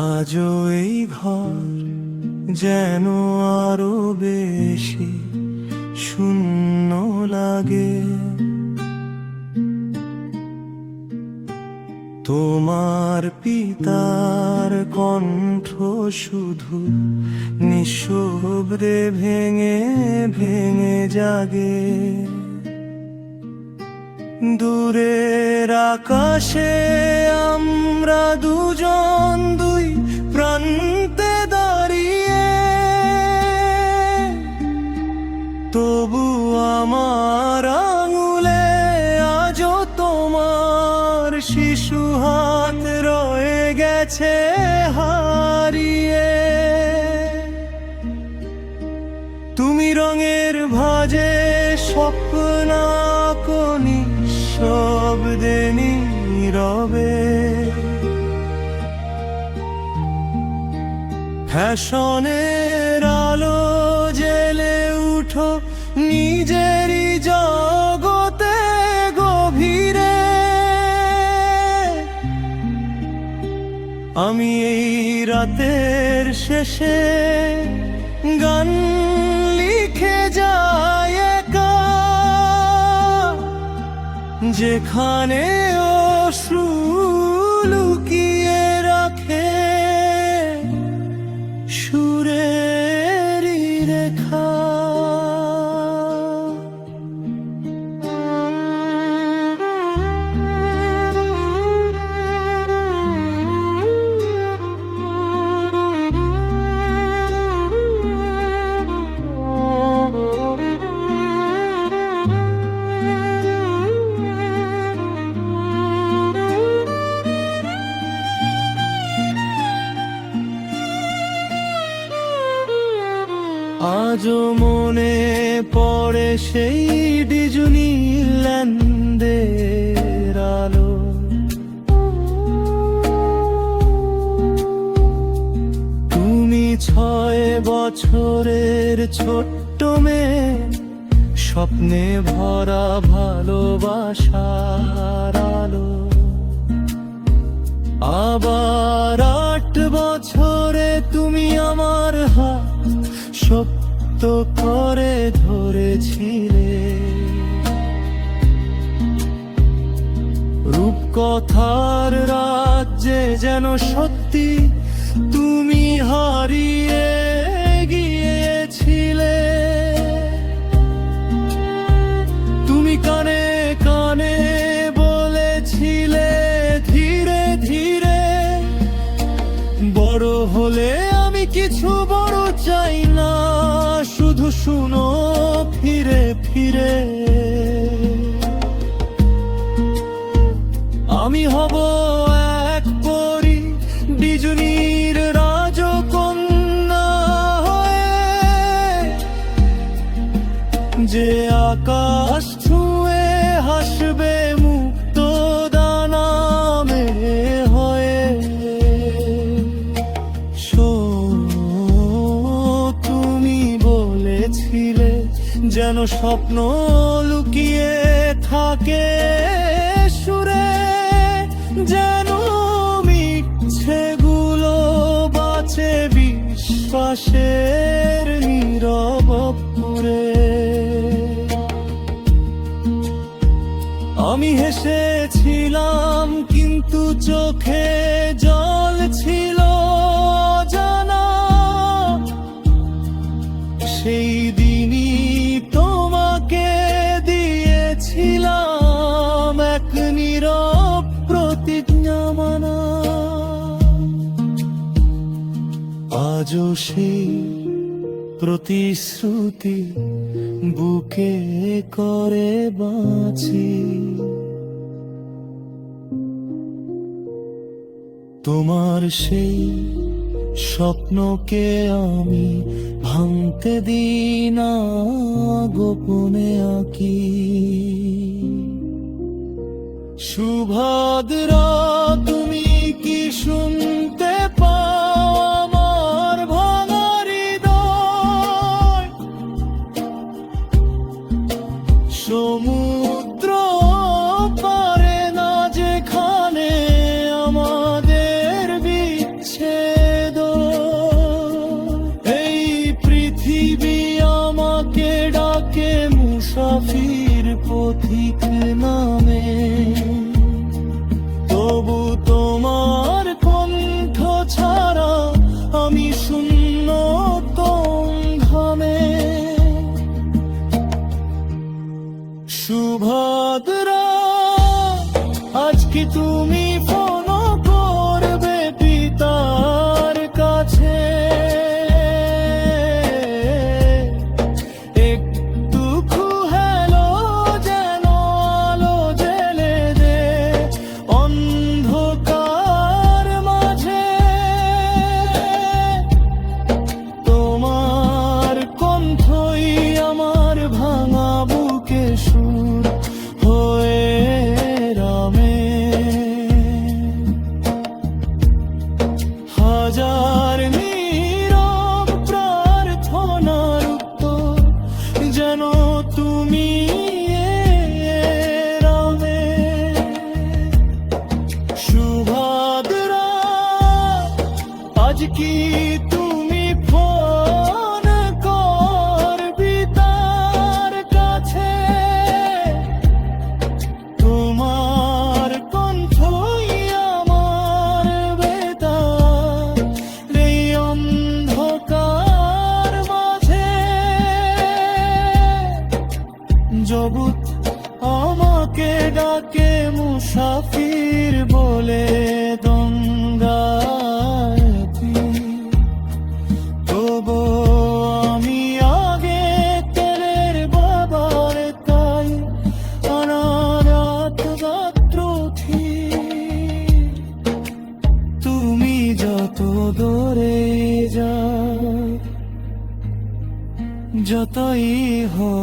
আজও এই ঘর যেন আরো বেশি শূন্য লাগে। তোমার পিতার কণ্ঠ শুধু নিঃশব্দে ভেঙে ভেঙে জাগে। দূরের আকাশে আমরা দুজন দুই প্রান্তে দাঁড়িয়ে, তবু আমার আঙুলে আজও তোমার শিশু হাত রয়ে গেছে হারিয়ে। তুমি রঙের ভাজে স্বপ্ন কোনি শব্দে নীরবে, ফ্যাশনের আলো জেলে উঠো নিজেরই জগতে গভীরে। আমি এই রাতের শেষে গান লিখে যাই একা, যেখানে অশ্রু লুকিয়ে রাখে সুরেরই রেখা। আজও মনে পড়ে সেই ডিজনিল্যান্ডের আলো, তুমি 6 বছরের ছোট্ট মেয়ে, স্বপ্নে ভরা ভালোবাসার আলো। আবার 8 বছরে তুমি আমার হাত শক্ত করে ধরেছিলে, রূপকথার রাজ্যে যেন সত্যি তুমি হারিয়ে গিয়েছিলে। তুমি কানে কানে বলেছিলে ধীরে ধীরে, বড় হলে আমি কিছু বড় চাই না, শুধু শুনো ফিরে ফিরে। আমি হব এক পরী ডিজনির রাজকন্যা হয়ে, যে আকাশ ছুঁয়ে হাসবে মুক্ত ডানা মেলে হয়ে। তুমি বলেছিলে যেন স্বপ্ন লুকিয়ে থাকে সুরে, যেন মিথ্যেগুলো বাঁচে বিশ্বাসের নীরব পুরে। আমি হেসেছিলাম কিন্তু চোখে জল ছিল জানা, সেই দিনই তোমাকে দিয়েছিলাম এক নীরব প্রতিজ্ঞা মানা। আজও সেই প্রতিশ্রুতি বুকে করে বাঁচি, তোমার সেই স্বপ্নকে আমি ভাঙতে দিই না, গোপনে আঁকি। সুভদ্রা তুমি কি শুনতে পাও আমার ভাঙা হৃদয়? সমুদ্র পারে না যেখানে আমাদের বিচ্ছেদ, পথিক নামে। তবু তোমার কণ্ঠ ছাড়া আমি শূন্য ঘামে। সুভদ্রা, আজ কি তুমি ফোন করবে পিতার কাছে? একটু হেলো যেন আলো জেলে দে অন্ধকার মাঝে। তোমার কণ্ঠই আমার ভাঙা বুকে সুর হয়ে রামে। হাজার নীরব প্রার্থনার উত্তর যেন তুমি রামে। সুভদ্রা, আজ কি তুমি ফোন করবি তার কাছে? তোমার কণ্ঠই আমার বেতার এই অন্ধকার মাঝে। জগৎ আমাকে ডাকে মুসাফির বলে দঙ্গাতি। তবু আমি আগে তেলের বাবার তাই অনারাত গাত্র তুমি যত দূরে যাও, যতই হোক